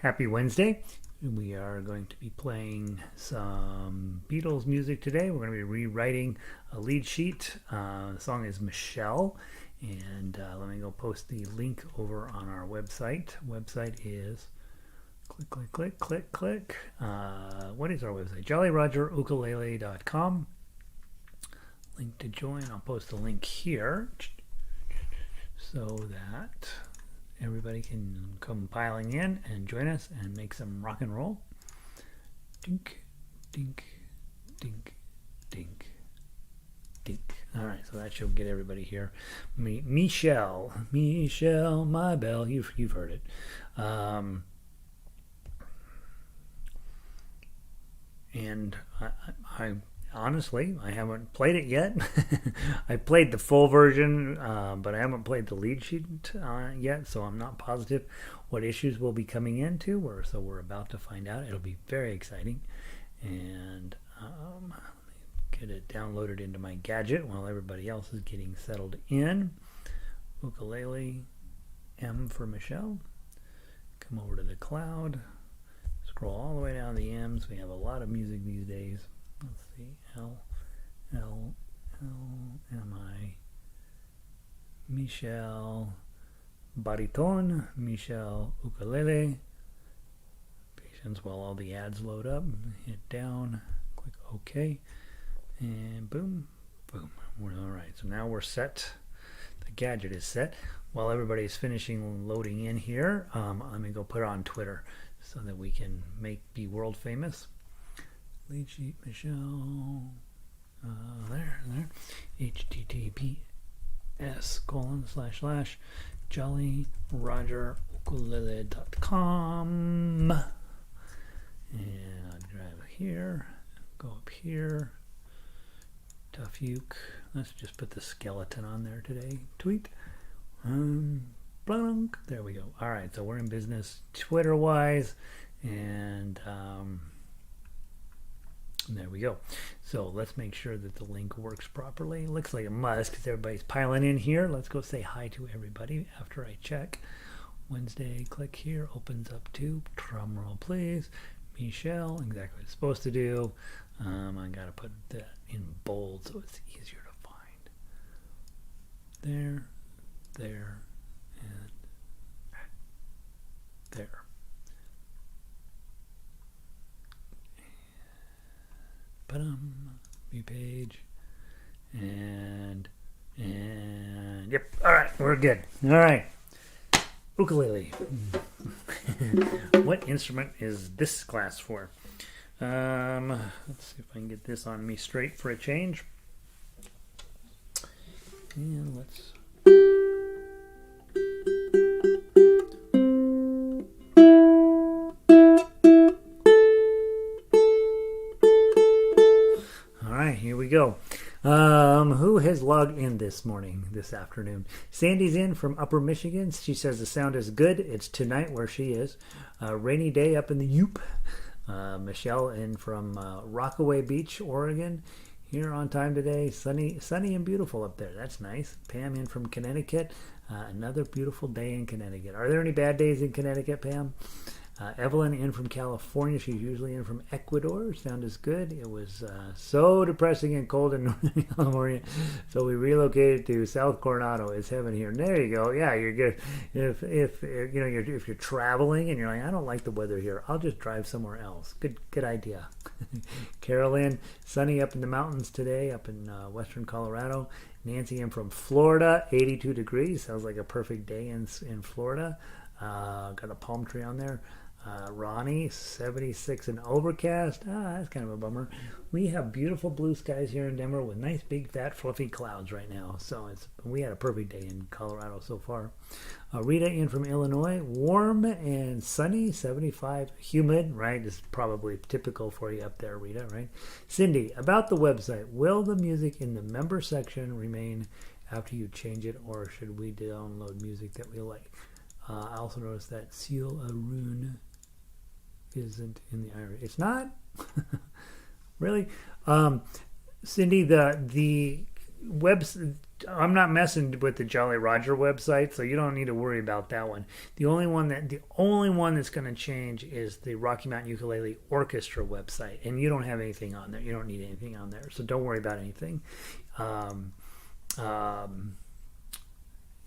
Happy Wednesday. We are going to be playing some Beatles music today. We're going to be rewriting a lead sheet. The song is Michelle. And let me go post the link over on our website. Website is click. What is our website? JollyRogerUkulele.com. Link to join. I'll post the link here so that everybody can come piling in and join us and make some rock and roll. Dink, dink, dink, dink, dink. All right, so that should get everybody here. Michelle, my bell. You've heard it. And I honestly, I haven't played it yet. I played the full version, but I haven't played the lead sheet yet, so I'm not positive what issues we'll be coming into. So we're about to find out. It'll be very exciting. And let me get it downloaded into my gadget while everybody else is getting settled in. Ukulele, M for Michelle. Come over to the cloud. Scroll all the way down the M's. We have a lot of music these days. Let's see, L, M, I, Michelle, Baritone, Michelle Ukulele. Patience while all the ads load up. Hit down, click OK, and boom, boom. We're all right. So now we're set. The gadget is set. While everybody's finishing loading in here, let me go put it on Twitter so that we can be world famous. Lead sheet Michelle, there, https://JollyRogerUkulele.com, and I'll drive here, go up here, Tuff-er. Let's just put the skeleton on there today. Tweet. Blunk. There we go. All right, so we're in business Twitter-wise, and there we go. So let's make sure that the link works properly. Looks like it must because everybody's piling in here. Let's go say hi to everybody after I check. Wednesday, click here, opens up to, drum roll please, Michelle, exactly what it's supposed to do. I gotta put that in bold so it's easier to find. There, and there. View page, and yep. All right, we're good. All right, ukulele. What instrument is this class for? Let's see if I can get this on me straight for a change. And let's. Here we go. Who has logged in this afternoon? Sandy's in from Upper Michigan. She says the sound is good. It's tonight where she is. Rainy day up in the Yoop. Michelle in from Rockaway Beach, Oregon. Here on time today. Sunny and beautiful up there. That's nice. Pam in from Connecticut. Another beautiful day in Connecticut. Are there any bad days in Connecticut, Pam? Evelyn in from California. She's usually in from Ecuador. Sound is good. It was so depressing and cold in Northern California, so we relocated to South Coronado. It's heaven here. And there you go. Yeah, you're good. If you're traveling and you're like, I don't like the weather here, I'll just drive somewhere else. Good idea. Carolyn, sunny up in the mountains today, up in western Colorado. Nancy in from Florida, 82 degrees. Sounds like a perfect day in Florida. Got a palm tree on there. Ronnie, 76 and overcast. That's kind of a bummer. We have beautiful blue skies here in Denver with nice big fat fluffy clouds right now. So we had a perfect day in Colorado so far. Rita in from Illinois, warm and sunny, 75, humid, right? It's probably typical for you up there, Rita, right? Cindy, about the website, will the music in the member section remain after you change it, or should we download music that we like? I also noticed that Seal Arun isn't in the Irish. It's not? Really? Cindy, the I'm not messing with the Jolly Roger website, so you don't need to worry about that one. The only one that's going to change is the Rocky Mountain Ukulele Orchestra website, and you don't have anything on there. You don't need anything on there, so don't worry about anything.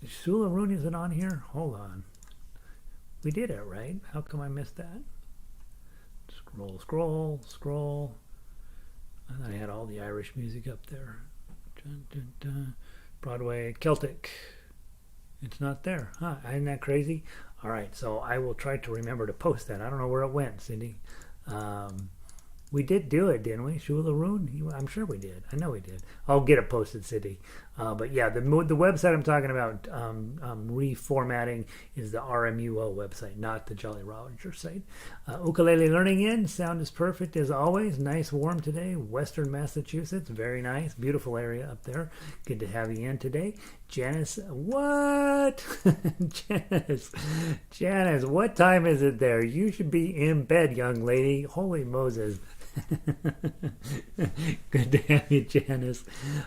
Sula Rooney isn't on here. Hold on, we did it right. How come I missed that? Scroll. I thought I had all the Irish music up there. Dun, dun, dun. Broadway, Celtic. It's not there. Huh? Isn't that crazy? All right, so I will try to remember to post that. I don't know where it went, Cindy. We did do it, didn't we? Shula Roon? I'm sure we did. I know we did. I'll get it posted, Cindy. But yeah, the website I'm talking about reformatting is the RMUO website, not the Jolly Roger site. Ukulele Learning In. Sound is perfect as always. Nice, warm today. Western Massachusetts. Very nice. Beautiful area up there. Good to have you in today. Janice, what? Janice, what time is it there? You should be in bed, young lady. Holy Moses. Good to have you, Janice.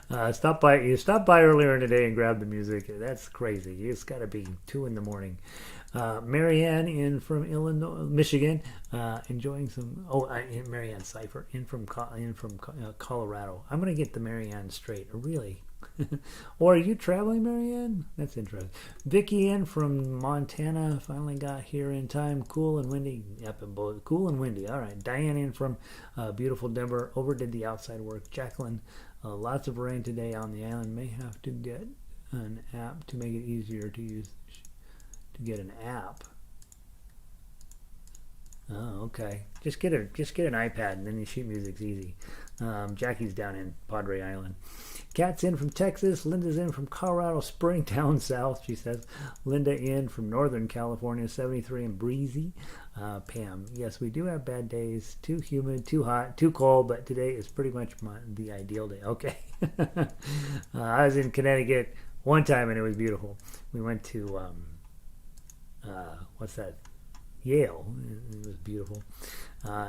You stopped by earlier today and grabbed the music. That's crazy. It's got to be 2 a.m. Marianne in from Michigan, enjoying some. Marianne Cipher in from Colorado. I'm gonna get the Marianne straight. Really. Or are you traveling, Marianne? That's interesting. Vicky in from Montana finally got here in time. Cool and windy. Yep, cool and windy. All right. Diane in from beautiful Denver. Overdid the outside work. Jacqueline, lots of rain today on the island. May have to get an app to make it easier to use. To get an app. Oh, okay. Just get an iPad and then the sheet music's easy. Jackie's down in Padre Island. Kat's in from Texas. Linda's in from Colorado Springs, down south, she says. Linda in from Northern California, 73 and breezy. Pam, yes, we do have bad days. Too humid, too hot, too cold, but today is pretty much the ideal day. Okay. I was in Connecticut one time and it was beautiful. We went to, what's that? Yale. It was beautiful.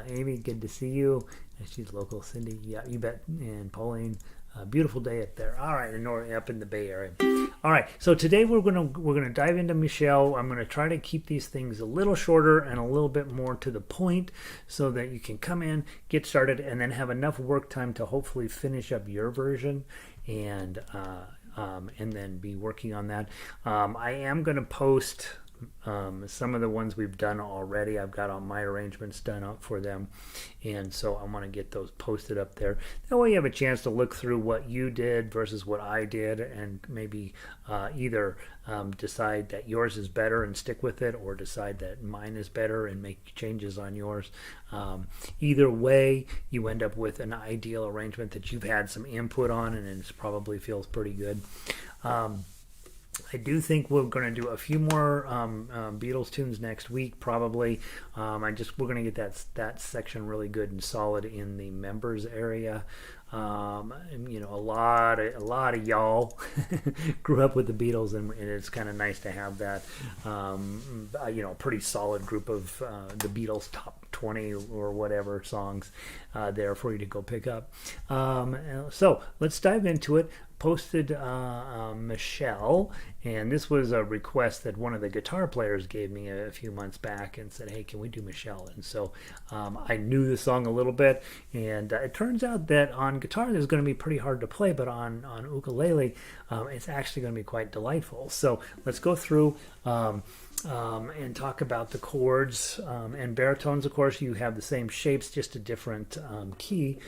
Amy, good to see you. She's local. Cindy, yeah, you bet. And Pauline, beautiful day up there. All right, up in the Bay Area. All right, so today we're gonna dive into Michelle. I'm gonna try to keep these things a little shorter and a little bit more to the point, so that you can come in, get started, and then have enough work time to hopefully finish up your version and then be working on that. I am gonna post. Some of the ones we've done already, I've got all my arrangements done up for them, and so I want to get those posted up there. That way you have a chance to look through what you did versus what I did, and maybe either decide that yours is better and stick with it, or decide that mine is better and make changes on yours. Either way, you end up with an ideal arrangement that you've had some input on, and it probably feels pretty good. I do think we're going to do a few more Beatles tunes next week, probably. We're going to get that section really good and solid in the members area. A lot of y'all grew up with the Beatles, and it's kind of nice to have that. Pretty solid group of the Beatles top 20 or whatever songs there for you to go pick up. So let's dive into it. Posted Michelle, and this was a request that one of the guitar players gave me a few months back and said, hey, can we do Michelle? And so I knew the song a little bit, and it turns out that on guitar it's going to be pretty hard to play, but on ukulele it's actually going to be quite delightful. So let's go through and talk about the chords and baritones. Of course, you have the same shapes, just a different key.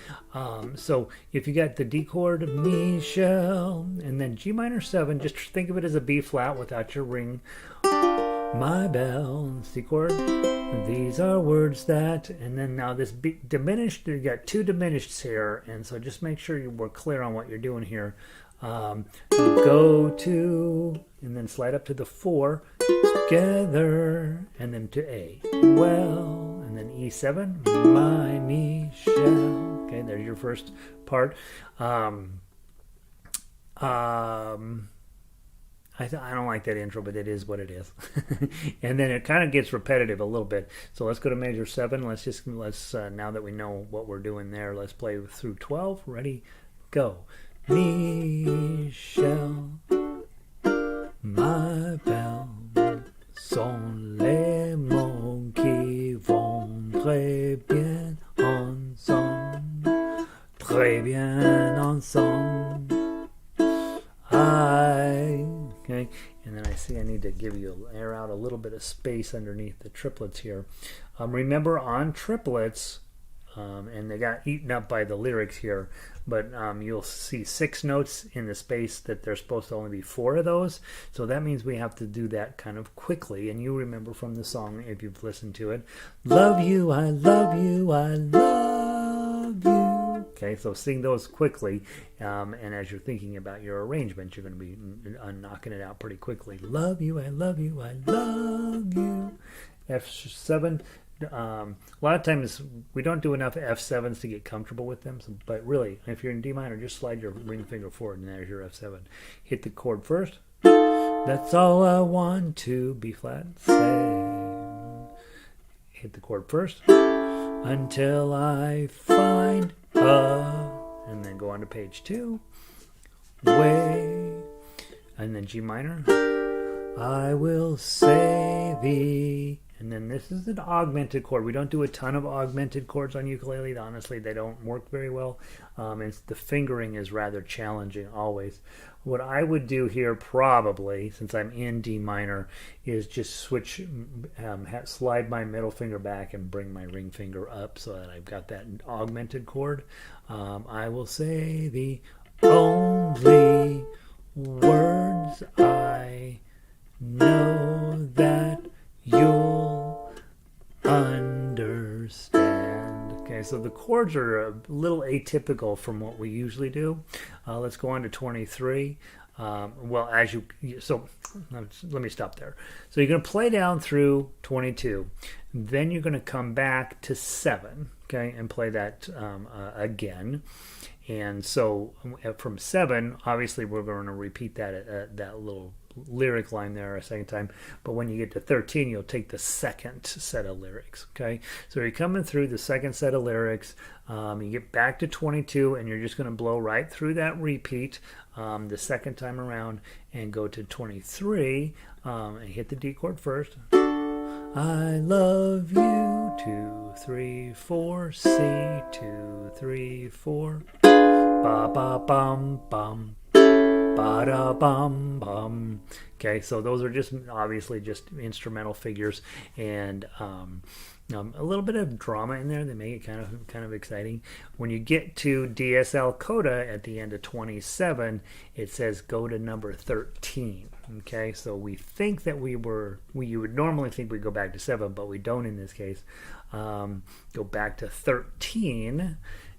So if you got the D chord, Michelle, and then G minor 7, just think of it as a B flat without your ring. My bell, C chord. These are words that, and then now this diminished. You got 2 diminished here, and so just make sure we're clear on what you're doing here. Go to, and then slide up to the 4, together, and then to A. Well, and then E7, my Michelle. Okay, there's your first part. I don't like that intro, but it is what it is. And then it kind of gets repetitive a little bit. So let's go to measure 7. Let's now that we know what we're doing there, let's play through 12. Ready, go. Michel, ma belle, sont les mots qui vont très bien ensemble, très bien ensemble. Okay, and then I see I need to give you air out a little bit of space underneath the triplets here. Remember on triplets, and they got eaten up by the lyrics here, but you'll see 6 notes in the space that there's supposed to only be 4 of those, so that means we have to do that kind of quickly. And you remember from the song, if you've listened to it, love you, I love you, I love you. Okay, so sing those quickly, and as you're thinking about your arrangement, you're going to be knocking it out pretty quickly. Love you, I love you, I love you. F7. A lot of times we don't do enough F7s to get comfortable with them, so, but really, if you're in D minor, just slide your ring finger forward and there's your F7. Hit the chord first. That's all I want to be flat, say. Hit the chord first. Until I find and then go on to page 2. Way, and then G minor. I will say thee. And then this is an augmented chord. We don't do a ton of augmented chords on ukulele. Honestly, they don't work very well. The fingering is rather challenging always. What I would do here probably, since I'm in D minor, is just switch, slide my middle finger back and bring my ring finger up so that I've got that augmented chord. I will say the only words I know that you'll understand. Okay, so the chords are a little atypical from what we usually do. Let's go on to 23. So let me stop there. So you're going to play down through 22. Then you're going to come back to 7, okay, and play that again. And so from 7, obviously we're going to repeat that that little lyric line there a second time, but when you get to 13 you'll take the second set of lyrics. Okay, so you're coming through the second set of lyrics, you get back to 22 and you're just going to blow right through that repeat the second time around and go to 23 and hit the D chord first. I love you, 2 3 4 C, 2 3 4 ba ba bum bum ba da bum bum. Okay, so those are just obviously just instrumental figures, and a little bit of drama in there. They make it kind of exciting. When you get to DSL coda at the end of 27, it says go to number 13. Okay, so we think that you would normally think we go back to 7, but we don't in this case. Go back to 13,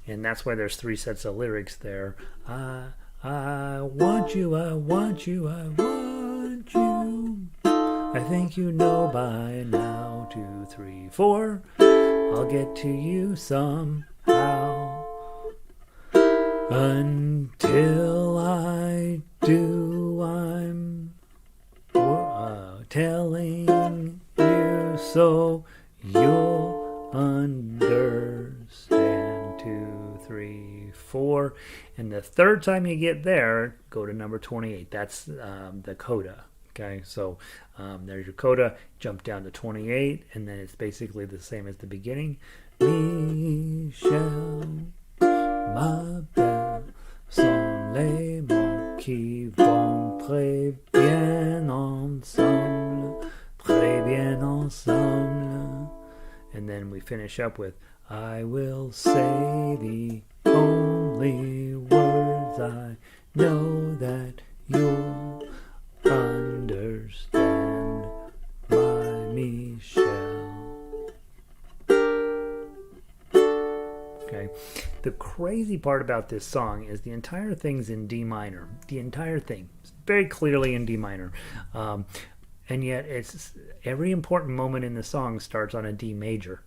and that's why there's 3 sets of lyrics there. I want you, I want you, I want you. I think you know by now, 2 3 4. I'll get to you somehow. Until I do, I'm telling you so you'll understand. 2 3 4. And the third time you get there, go to number 28. That's the coda. Okay, so there's your coda. Jump down to 28, and then it's basically the same as the beginning. Michel, ma belle, sont les mots qui vont très bien ensemble, très bien ensemble. And then we finish up with, I will say the only words I know that you'll understand, my Michel. Okay. The crazy part about this song is the entire thing's in D minor. The entire thing is very clearly in D minor. And yet it's every important moment in the song starts on a D major.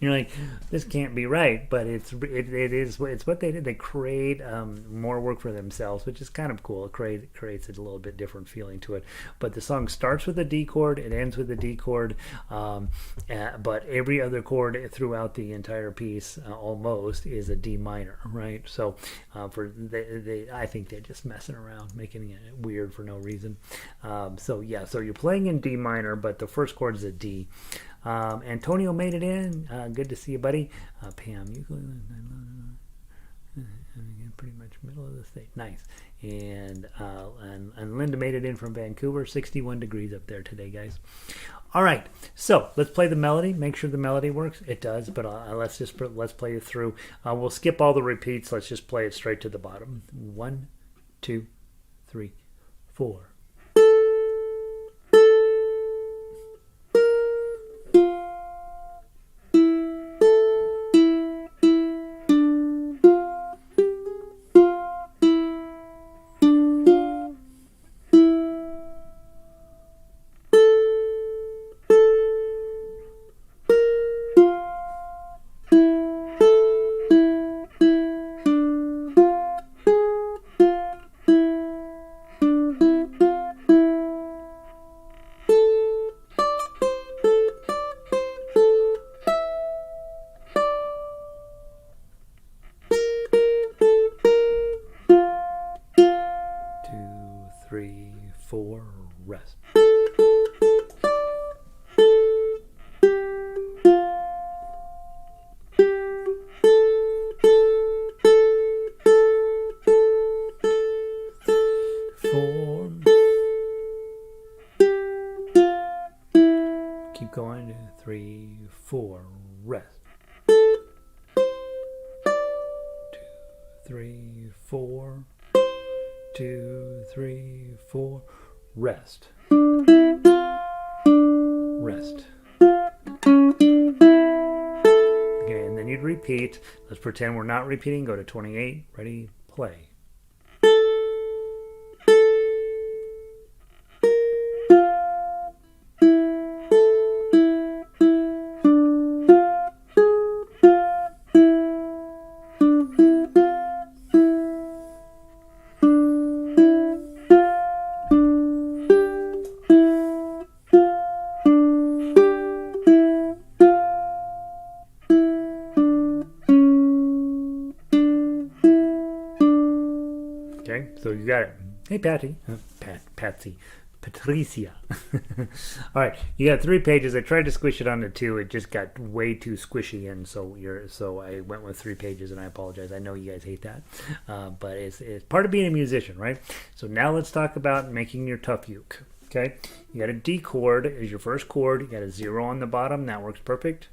You're like, this can't be right, but it's what they did. They create more work for themselves, which is kind of cool. It creates a little bit different feeling to it. But the song starts with a D chord, it ends with a D chord, but every other chord throughout the entire piece almost is a D minor, right? So I think they're just messing around, making it weird for no reason. So you're playing in D minor, but the first chord is a D. Antonio made it in. Good to see you, buddy. Pam, ukulele, pretty much middle of the state. Nice. And Linda made it in from Vancouver. 61 degrees up there today, guys. All right, so let's play the melody. Make sure the melody works. It does, but let's play it through. We'll skip all the repeats. Let's just play it straight to the bottom. 1, 2, 3, 4. 3, 4, rest. Keep going. 3, 4, rest. 2, 3, 4. 2, 3, 4, rest. Rest. Okay, and then you'd repeat. Let's pretend we're not repeating. Go to 28. Ready, play. Okay, so you got it. Hey, Patsy. Patricia. All right, you got 3 pages. I tried to squish it onto 2. It just got way too squishy, and so I went with 3 pages, and I apologize. I know you guys hate that, but it's part of being a musician, right? So now let's talk about making your Tuff uke. Okay, you got a D chord as your first chord. You got a 0 on the bottom. That works perfect.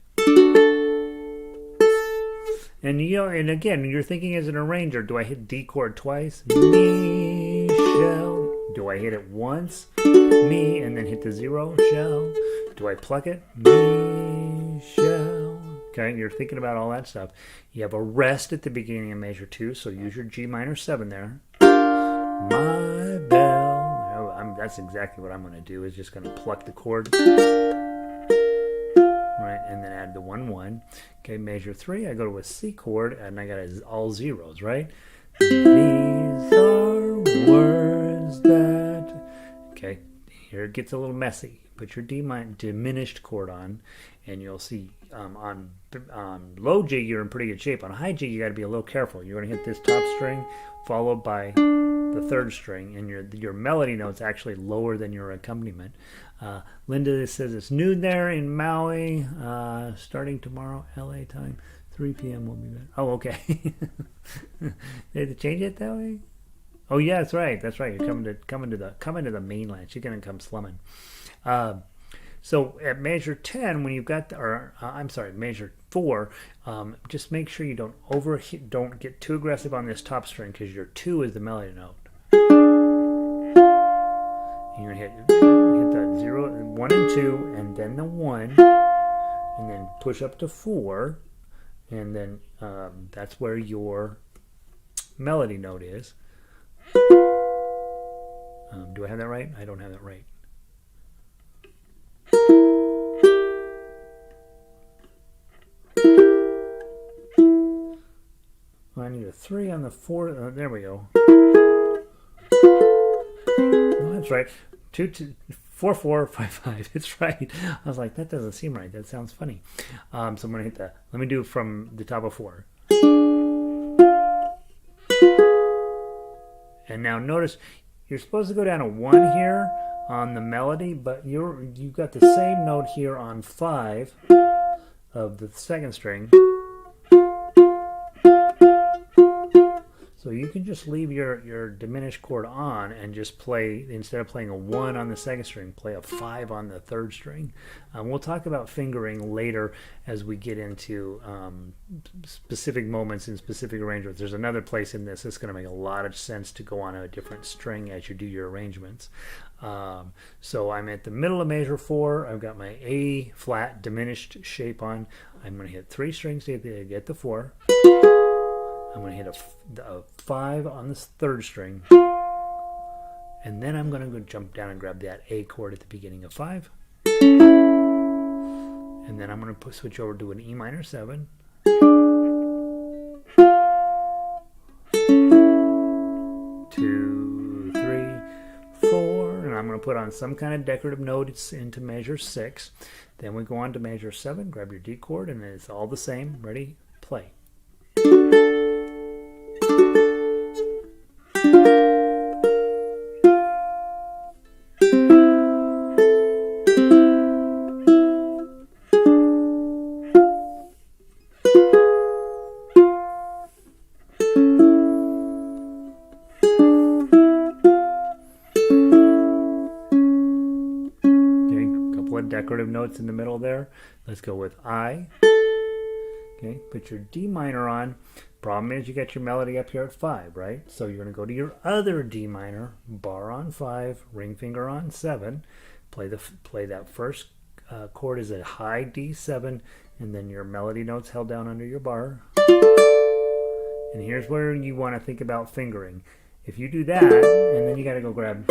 And and again, you're thinking as an arranger, do I hit D chord twice? Mi, shall. Do I hit it once? Mi, and then hit the 0, shall. Do I pluck it? Mi, shall. Okay, you're thinking about all that stuff. You have a rest at the beginning of measure 2, so use your G minor 7 there. My bell. That's exactly what I'm going to do, is just going to pluck the chord. Right, and then add the 1, 1. Okay, measure 3, I go to a C chord, and I got all zeros, right? These are words that... Okay, here it gets a little messy. Put your D minor diminished chord on, and you'll see on low G, you're in pretty good shape. On high G, you got to be a little careful. You're going to hit this top string, followed by the 3rd string, and your melody note's actually lower than your accompaniment. Linda says it's noon there in Maui, starting tomorrow, LA time, 3 p.m. will be better. Oh, okay. They had to change it that way? Oh, yeah, that's right. That's right. You're coming to the mainland. She's gonna come slumming. So at measure 10, when you've got, measure 4, just make sure you don't get too aggressive on this top string, because your 2 is the melody note. And you're gonna hit the 0, 1 and 2, and then the 1, and then push up to 4, and then that's where your melody note is. Do I have that right? I don't have that right. 3 on the 4. There we go. Oh, that's right. 2, 2, 4, 4, 5, 5. It's right. I was like, that doesn't seem right. That sounds funny. So I'm going to hit that. Let me do it from the top of 4. And now notice you're supposed to go down to 1 here on the melody, but you've got the same note here on 5 of the second string. So you can just leave your diminished chord on and just play, instead of playing a 1 on the second string, play a 5 on the third string. We'll talk about fingering later as we get into specific moments in specific arrangements. There's another place in this that's going to make a lot of sense to go on a different string as you do your arrangements. So I'm at the middle of measure 4. I've got my A flat diminished shape on. I'm going to hit 3 strings to get the 4. I'm going to hit a 5 on this third string, and then I'm going to go jump down and grab that A chord at the beginning of 5, and then I'm going to switch over to an E minor 7, 2, 3, 4, and I'm going to put on some kind of decorative notes into measure 6. Then we go on to measure 7, grab your D chord, and it's all the same. Ready? Play. Decorative notes in the middle there. Let's go with I. Okay, put your D minor on. Problem is you got your melody up here at 5, right? So you're going to go to your other D minor, bar on 5, ring finger on 7. Play that first chord as a high D7, and then your melody notes held down under your bar. And here's where you want to think about fingering. If you do that, and then you got to go grab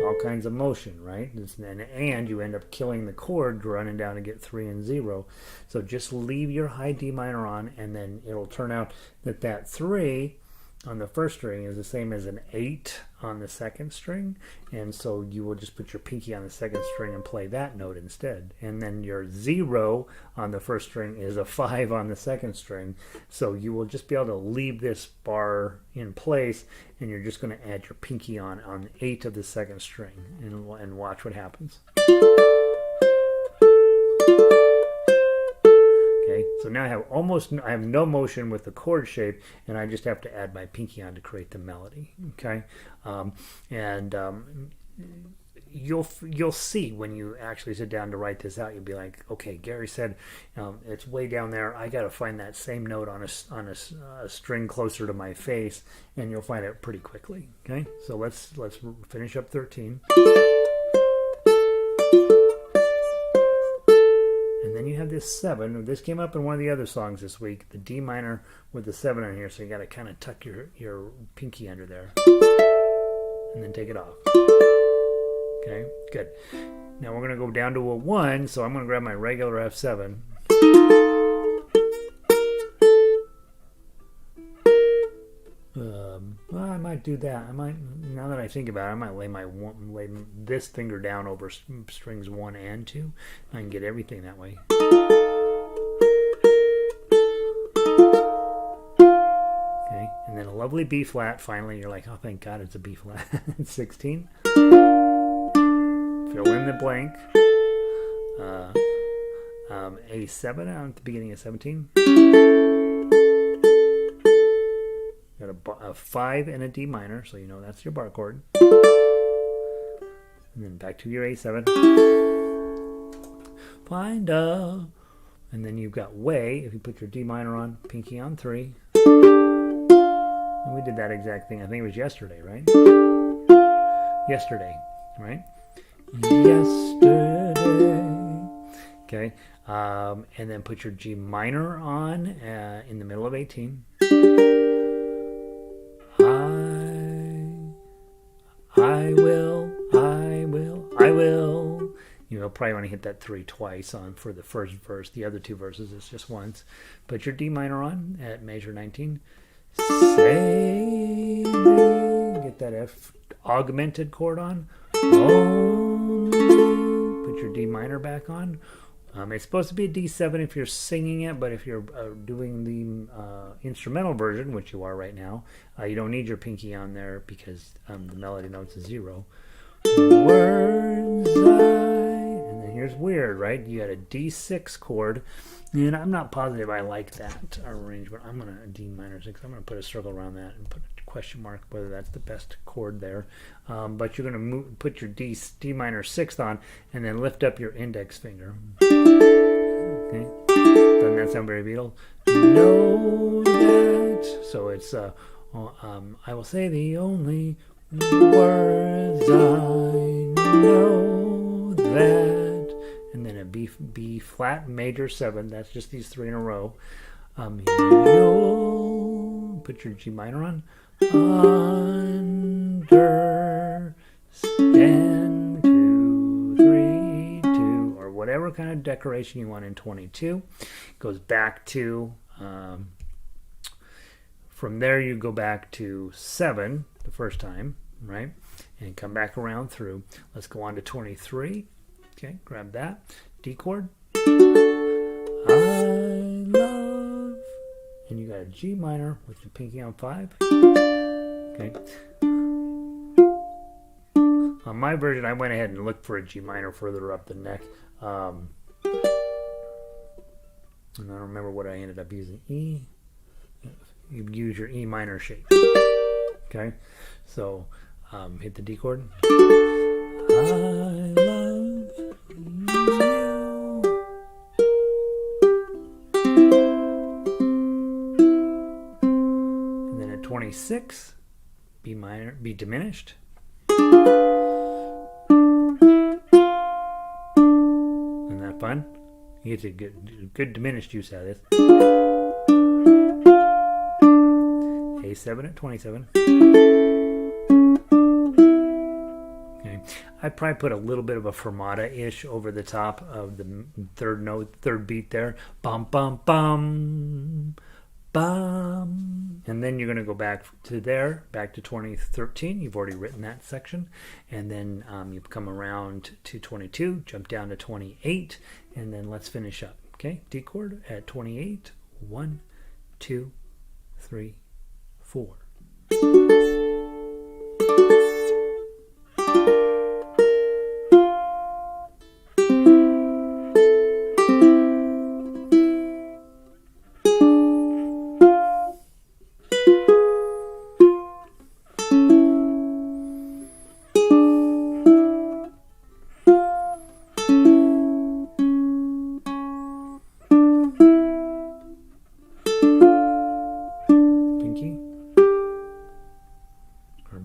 all kinds of motion, right? And you end up killing the chord running down to get 3 and 0. So just leave your high D minor on, and then it'll turn out that 3 on the first string is the same as an 8 on the second string, and so you will just put your pinky on the second string and play that note instead. And then your 0 on the first string is a 5 on the second string, so you will just be able to leave this bar in place, and you're just going to add your pinky on 8 of the second string, and watch what happens. Okay, so now I have no motion with the chord shape, and I just have to add my pinky on to create the melody. Okay, you'll see when you actually sit down to write this out. You'll be like, okay, Gary said it's way down there. I got to find that same note on a string closer to my face, and you'll find it pretty quickly. Okay, so let's finish up 13. And then you have this 7. This came up in one of the other songs this week, the D minor with the 7 on here, so you got to kind of tuck your pinky under there. And then take it off. Okay, good. Now we're going to go down to a 1, so I'm going to grab my regular F7. Well, I might do that. Now that I think about it, I might lay this finger down over strings 1 and 2. I can get everything that way. Okay, and then a lovely B flat. Finally, you're like, oh, thank God it's a B flat. 16. Fill in the blank. A7 at the beginning of 17. Got a 5 and a D minor, so you know that's your bar chord. And then back to your A7. Find a. And then you've got way, if you put your D minor on, pinky on 3. And we did that exact thing, I think it was yesterday, right? Yesterday, right? Yesterday. Okay, and then put your G minor on in the middle of 18. I will You'll probably want to hit that 3 twice on for the first verse. The other 2 verses is just once. Put your D minor on at measure 19. Save me. Get that F augmented chord on. Only. Put your D minor back on. It's supposed to be a D7 if you're singing it, but if you're doing the instrumental version, which you are right now, you don't need your pinky on there because the melody notes is 0. Words and then here's weird, right? You got a D6 chord, and I'm not positive I like that arrangement. I'm going to D minor 6. I'm going to put a circle around that and put a question mark whether that's the best chord there. But you're going to put your D minor 6th on and then lift up your index finger. Okay. Doesn't that sound very Beatles? Know that. So it's I will say the only words I know that, and then a B flat major 7. That's just these 3 in a row. You'll put your G minor on. Understand 2, 3, 2, or whatever kind of decoration you want in 22. Goes back to from there you go back to 7 the first time, right? And come back around through. Let's go on to 23. Okay, grab that. D chord. I love. And you got a G minor with your pinky on 5. Okay. On my version, I went ahead and looked for a G minor further up the neck. And I don't remember what I ended up using. E. You use your E minor shape. Okay. So hit the D chord. I love you. And then at 26, B minor, B diminished. Isn't that fun? You get a good diminished use out of this. A7 at 27. Okay, I'd probably put a little bit of a fermata-ish over the top of the third beat there. Bum, bum, bum, bum. And then you're going to go back to there, back to 2013. You've already written that section. And then you come around to 22, jump down to 28, and then let's finish up. Okay, D chord at 28. 1, 2, 3, 4.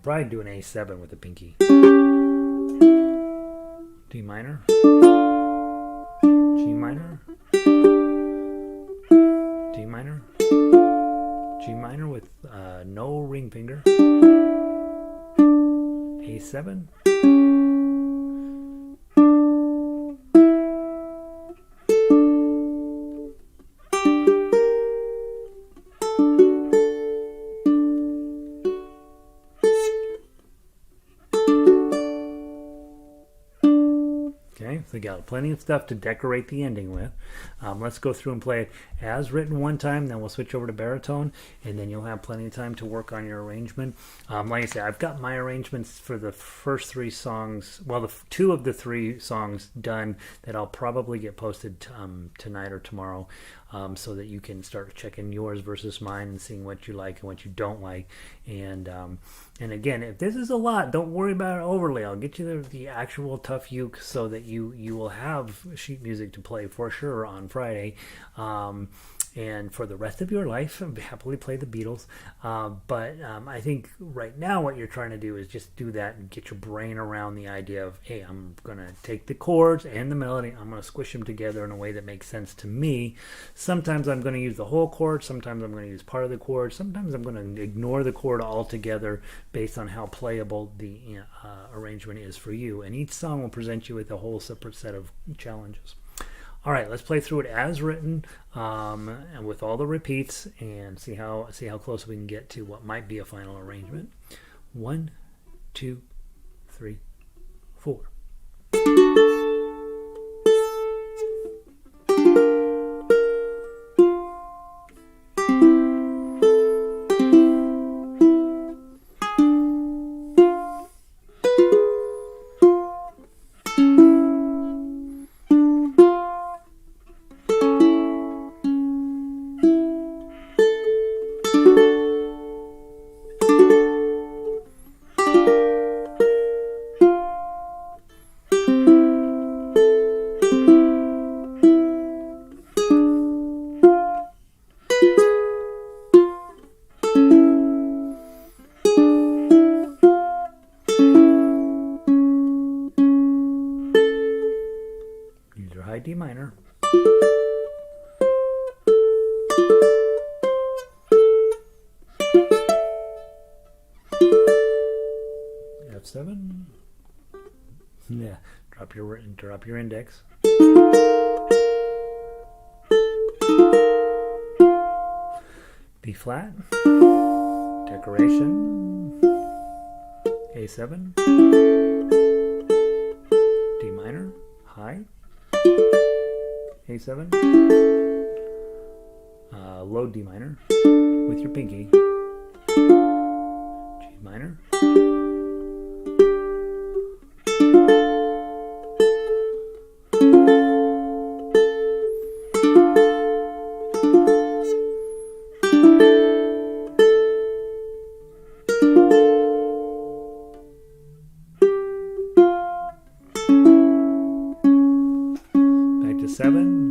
Probably do an A7 with the pinky. D minor, G minor, D minor, G minor with no ring finger, A7, so you got plenty of stuff to decorate the ending with. Let's go through and play it as written one time, then we'll switch over to baritone, and then you'll have plenty of time to work on your arrangement. Like I said, I've got my arrangements for the first 3 songs, well, the 2 of the 3 songs done that I'll probably get posted tonight or tomorrow, so that you can start checking yours versus mine and seeing what you like and what you don't like. And again, if this is a lot, don't worry about it overly. I'll get you the actual Tuff uke so that you will have sheet music to play for sure on Friday. and for the rest of your life, happily play the Beatles. But I think right now what you're trying to do is just do that and get your brain around the idea of, hey, I'm going to take the chords and the melody, I'm going to squish them together in a way that makes sense to me. Sometimes I'm going to use the whole chord, sometimes I'm going to use part of the chord, sometimes I'm going to ignore the chord altogether based on how playable the arrangement is for you. And each song will present you with a whole separate set of challenges. All right, let's play through it as written, and with all the repeats, and see how close we can get to what might be a final arrangement. 1, 2, 3, 4. D minor, F7, yeah, drop your index, B flat, decoration, A7, D minor, high, A7, low D minor with your pinky, G minor, back to 7,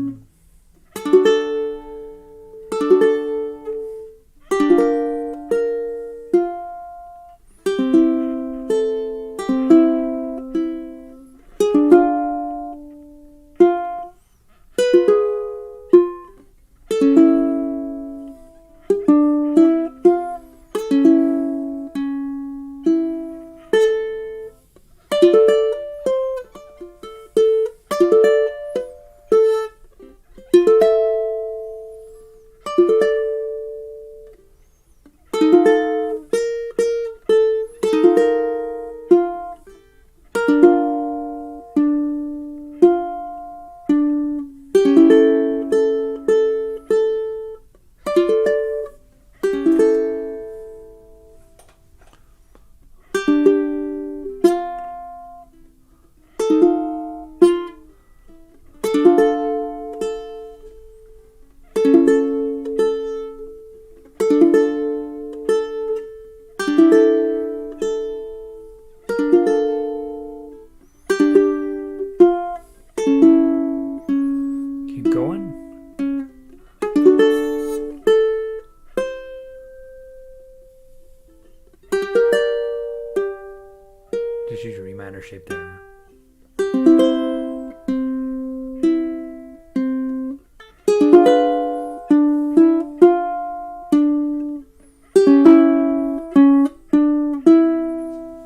just use your E minor shape there.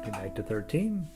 Get back to 13.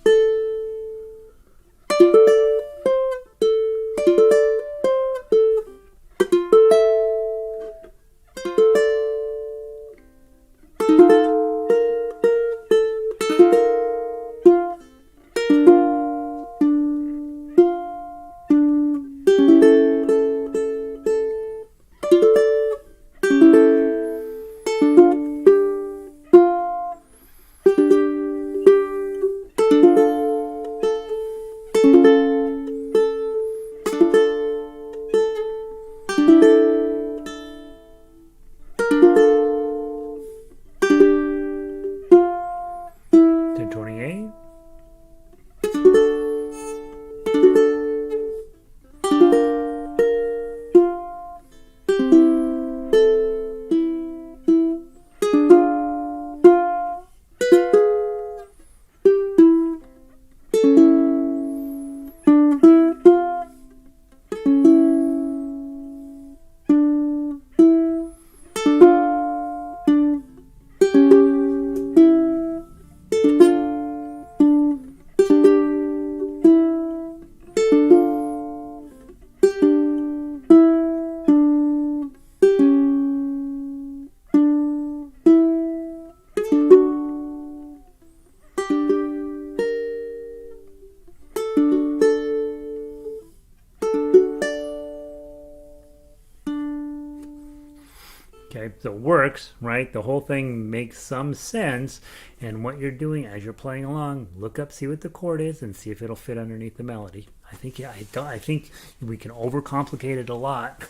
Okay, so it works, right? The whole thing makes some sense. And what you're doing as you're playing along, look up, see what the chord is, and see if it'll fit underneath the melody. I think, yeah, I think we can overcomplicate it a lot.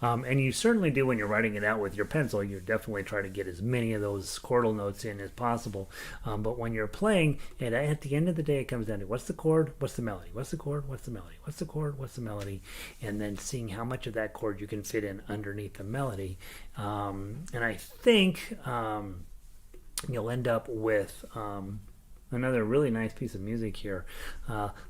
And you certainly do when you're writing it out with your pencil. You definitely try to get as many of those chordal notes in as possible. But when you're playing, and at the end of the day, it comes down to what's the chord, what's the melody, what's the chord, what's the melody, what's the chord, what's the melody, and then seeing how much of that chord you can fit in underneath the melody. And I think you'll end up with another really nice piece of music here.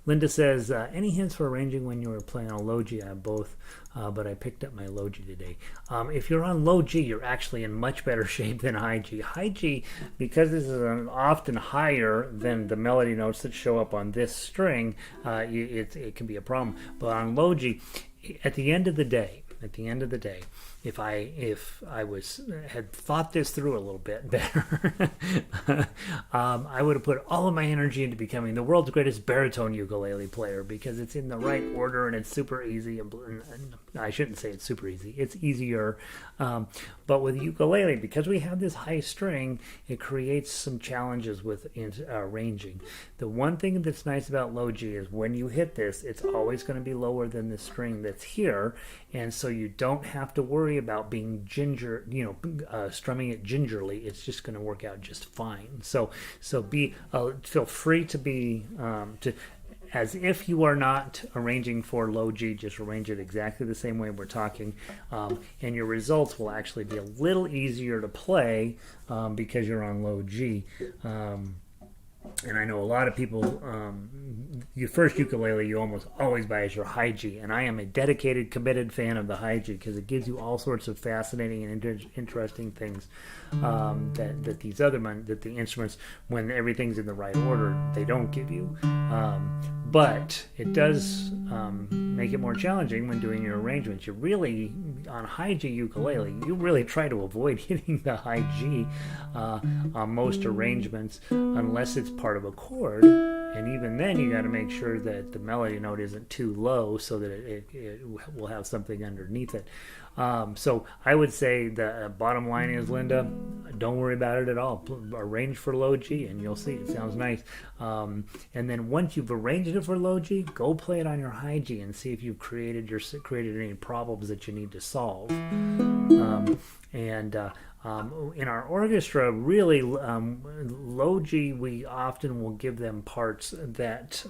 Linda says, any hints for arranging when you were playing on low G? I have both, but I picked up my low G today. If you're on low G, you're actually in much better shape than high G. High G, because this is often higher than the melody notes that show up on this string, it can be a problem. But on low G, at the end of the day, if I had thought this through a little bit better, I would have put all of my energy into becoming the world's greatest baritone ukulele player, because it's in the right order and it's super easy. And I shouldn't say it's super easy. It's easier. But with ukulele, because we have this high string, it creates some challenges with arranging. The one thing that's nice about low G is when you hit this, it's always going to be lower than the string that's here, and so you don't have to worry about being strumming it gingerly. It's just going to work out just fine. So feel free to be as if you are not arranging for low G, just arrange it exactly the same way we're talking, and your results will actually be a little easier to play because you're on low G. And I know a lot of people, your first ukulele you almost always buy is your high G, and I am a dedicated, committed fan of the high G because it gives you all sorts of fascinating and interesting things that the instruments, when everything's in the right order, they don't give you. But it does make it more challenging when doing your arrangements. You really, on high G ukulele, you really try to avoid hitting the high G on most arrangements unless it's part of a chord. And even then, you got to make sure that the melody note isn't too low so that it will have something underneath it. So I would say the bottom line is, Linda, don't worry about it at all. Arrange for low G and you'll see it sounds nice. And then once you've arranged it for low G, go play it on your high G and see if you've created any problems that you need to solve. In our orchestra, really, low G, we often will give them parts that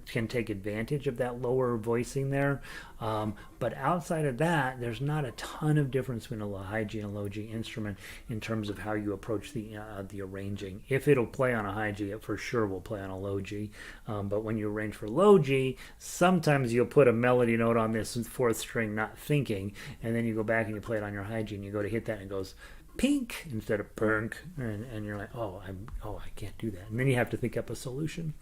can take advantage of that lower voicing there. But outside of that, there's not a ton of difference between a high G and a low G instrument in terms of how you approach the arranging. If it'll play on a high G, it for sure will play on a low G. But when you arrange for low G, sometimes you'll put a melody note on this fourth string not thinking, and then you go back and you play it on your high G and you go to hit that and it goes pink instead of punk, and you're like, I can't do that, and then you have to think up a solution.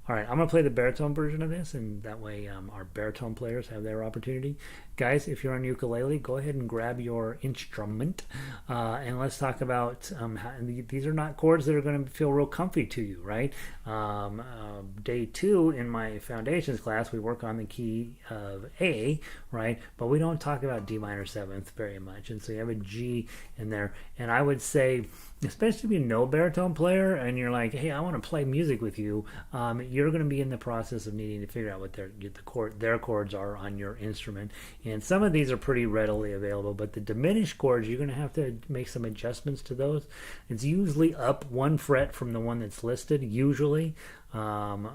All right, I'm going to play the baritone version of this, and that way our baritone players have their opportunity. Guys, if you're on ukulele, go ahead and grab your instrument, and let's talk about these are not chords that are going to feel real comfy to you, right? Day 2 in my foundations class, we work on the key of A, right? But we don't talk about D minor 7th very much, and so you have a G in there, and I would say, especially if you know baritone player and you're like, hey, I want to play music with you, you're going to be in the process of needing to figure out what their chords are on your instrument. And some of these are pretty readily available, but the diminished chords, you're going to have to make some adjustments to those. It's usually up 1 fret from the one that's listed, usually. And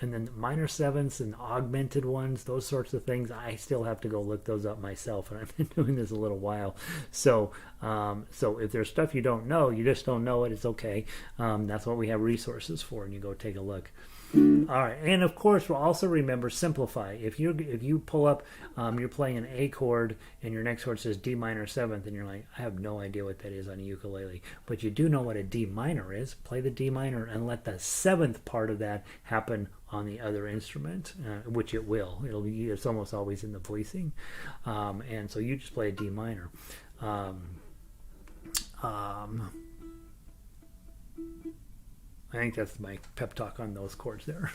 then minor 7ths and augmented ones, those sorts of things, I still have to go look those up myself, and I've been doing this a little while. So if there's stuff you don't know, you just don't know it, it's okay. That's what we have resources for, and you go take a look. All right, and of course, we'll also remember simplify. If you pull up, you're playing an A chord, and your next chord says D minor 7th, and you're like, I have no idea what that is on a ukulele, but you do know what a D minor is. Play the D minor and let the 7th part of that happen on the other instrument, which it will. It's almost always in the voicing, and so you just play a D minor. I think that's my pep talk on those chords there.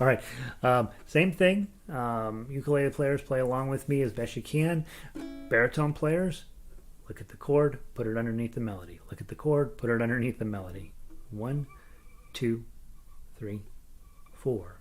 All right. Same thing. Ukulele players, play along with me as best you can. Baritone players, look at the chord, put it underneath the melody. Look at the chord, put it underneath the melody. 1, 2, 3, 4.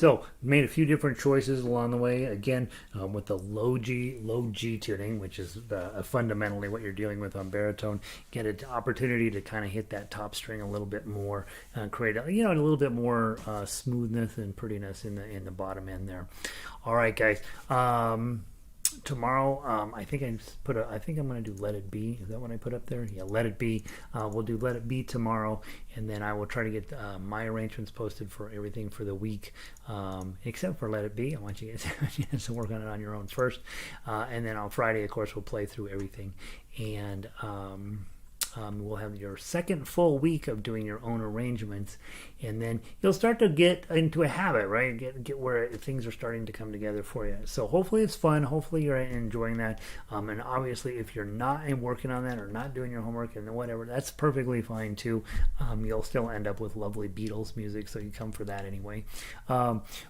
So made a few different choices along the way. Again, with the low G tuning, which is fundamentally what you're dealing with on baritone, get an opportunity to kind of hit that top string a little bit more, create a little bit more smoothness and prettiness in the bottom end there. All right, guys. Tomorrow, I think I think I'm going to do Let It Be. Is that what I put up there? Yeah, Let It Be. We'll do Let It Be tomorrow, and then I will try to get my arrangements posted for everything for the week, except for Let It Be. I want you guys to work on it on your own first, and then on Friday, of course, we'll play through everything, and we'll have your second full week of doing your own arrangements, and then you'll start to get into a habit, right? Get where things are starting to come together for you. So hopefully it's fun. Hopefully you're enjoying that. And obviously, if you're not working on that or not doing your homework and whatever, that's perfectly fine too. You'll still end up with lovely Beatles music, so you come for that anyway.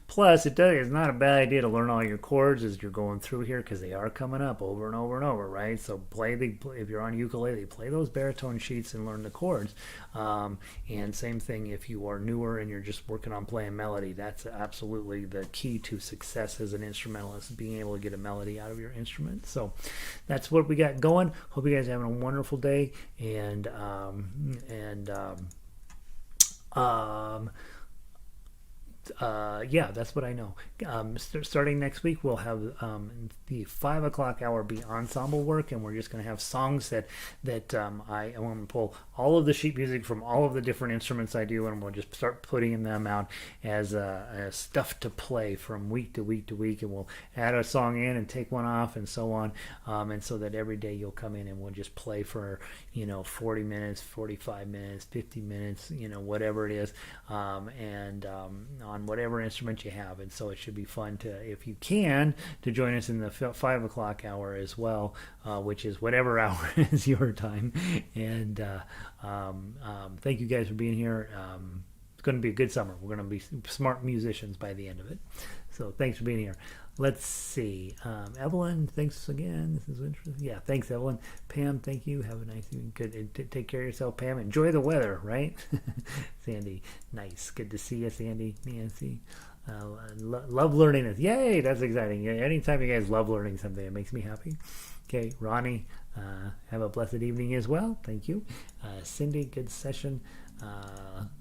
Plus, it's not a bad idea to learn all your chords as you're going through here, because they are coming up over and over and over, right? So if you're on ukulele, play those baritone sheets and learn the chords. And same thing if you are newer and you're just working on playing melody. That's absolutely the key to success as an instrumentalist, being able to get a melody out of your instrument. So that's what we got going. Hope you guys are having a wonderful day, and yeah, that's what I know. Starting next week, we'll have the 5 o'clock hour be ensemble work, and we're just going to have songs that I want to pull all of the sheet music from all of the different instruments I do, and we'll just start putting them out as stuff to play from week to week to week, and we'll add a song in and take one off and so on, and so that every day you'll come in and we'll just play for 40 minutes, 45 minutes, 50 minutes, whatever it is, and on whatever instrument you have. And so it should be fun if you can, to join us in the 5 o'clock hour as well, which is whatever hour is your time. And thank you guys for being here. It's going to be a good summer. We're going to be smart musicians by the end of it. So thanks for being here. Let's see. Evelyn, thanks again. This is interesting. Yeah, thanks, Evelyn. Pam, thank you. Have a nice evening. Good. Take care of yourself, Pam. Enjoy the weather, right? Sandy, nice. Good to see you, Sandy. Nancy. Love learning this. Yay, that's exciting. Anytime you guys love learning something, it makes me happy. Okay, Ronnie, have a blessed evening as well. Thank you. Cindy, good session.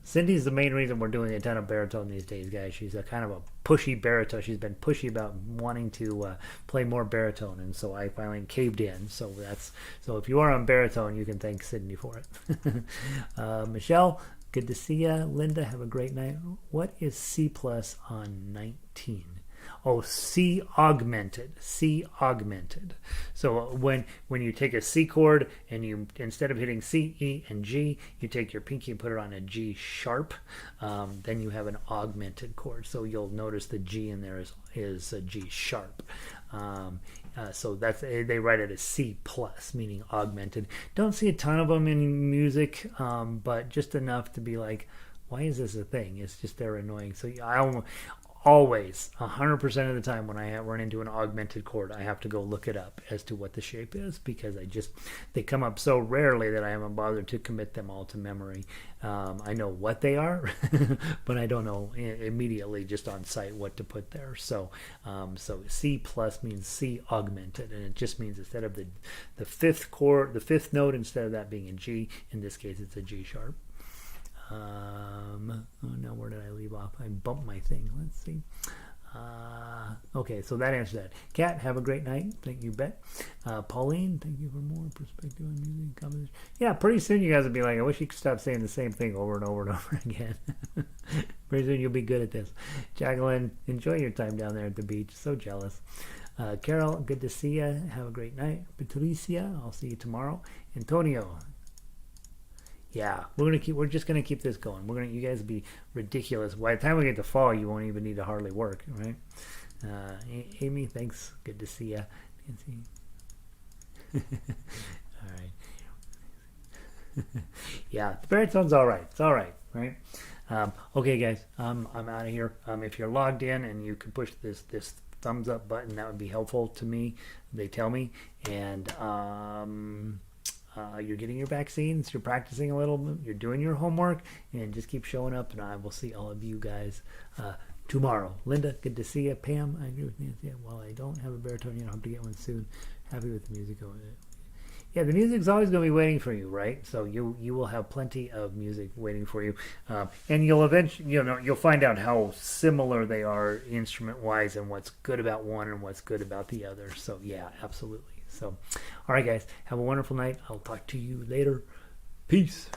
Cindy's the main reason we're doing a ton of baritone these days, guys. She's a kind of a pushy baritone. She's been pushy about wanting to play more baritone, and so I finally caved in. So if you are on baritone, you can thank Cindy for it. Michelle, good to see you. Linda, have a great night. What is C plus on 19? Oh, C augmented. So when you take a C chord and you, instead of hitting C, E, and G, you take your pinky and put it on a G sharp, then you have an augmented chord. So you'll notice the G in there is a G sharp. So they write it as C plus, meaning augmented. Don't see a ton of them in music, but just enough to be like, why is this a thing? It's just they're annoying. So I always, 100% of the time when I run into an augmented chord, I have to go look it up as to what the shape is, because they come up so rarely that I haven't bothered to commit them all to memory. I know what they are, but I don't know immediately just on sight what to put there. So C plus means C augmented, and it just means instead of the fifth chord, the fifth note, instead of that being a G, in this case it's a G sharp. Oh no, where did I leave off? I bumped my thing. Let's see. Okay, so that answers that. Kat, have a great night. Thank you, Bet. Pauline, thank you for more perspective on music composition. Yeah, pretty soon you guys will be like, I wish you could stop saying the same thing over and over and over again. Pretty soon you'll be good at this. Jacqueline, enjoy your time down there at the beach. So jealous. Carol, good to see you. Have a great night. Patricia, I'll see you tomorrow. Antonio, yeah, we're just gonna keep this going. You guys will be ridiculous. By the time we get to fall, you won't even need to hardly work, right? Amy, thanks. Good to see you. Nancy. All right. Yeah, the baritone's all right. It's all right, right? Okay, guys, I'm out of here. If you're logged in and you can push this thumbs up button, that would be helpful to me. They tell me, and you're getting your vaccines, you're practicing a little, you're doing your homework, and just keep showing up, and I will see all of you guys tomorrow. Linda, good to see you. Pam, I agree with Nancy. Well, I don't have a baritone yet. I hope to get one soon. Happy with the music going. Yeah, the music's always going to be waiting for you, right? So you will have plenty of music waiting for you, and you'll eventually, you'll find out how similar they are instrument-wise, and what's good about one and what's good about the other. So yeah, absolutely. So, all right, guys, have a wonderful night. I'll talk to you later. Peace.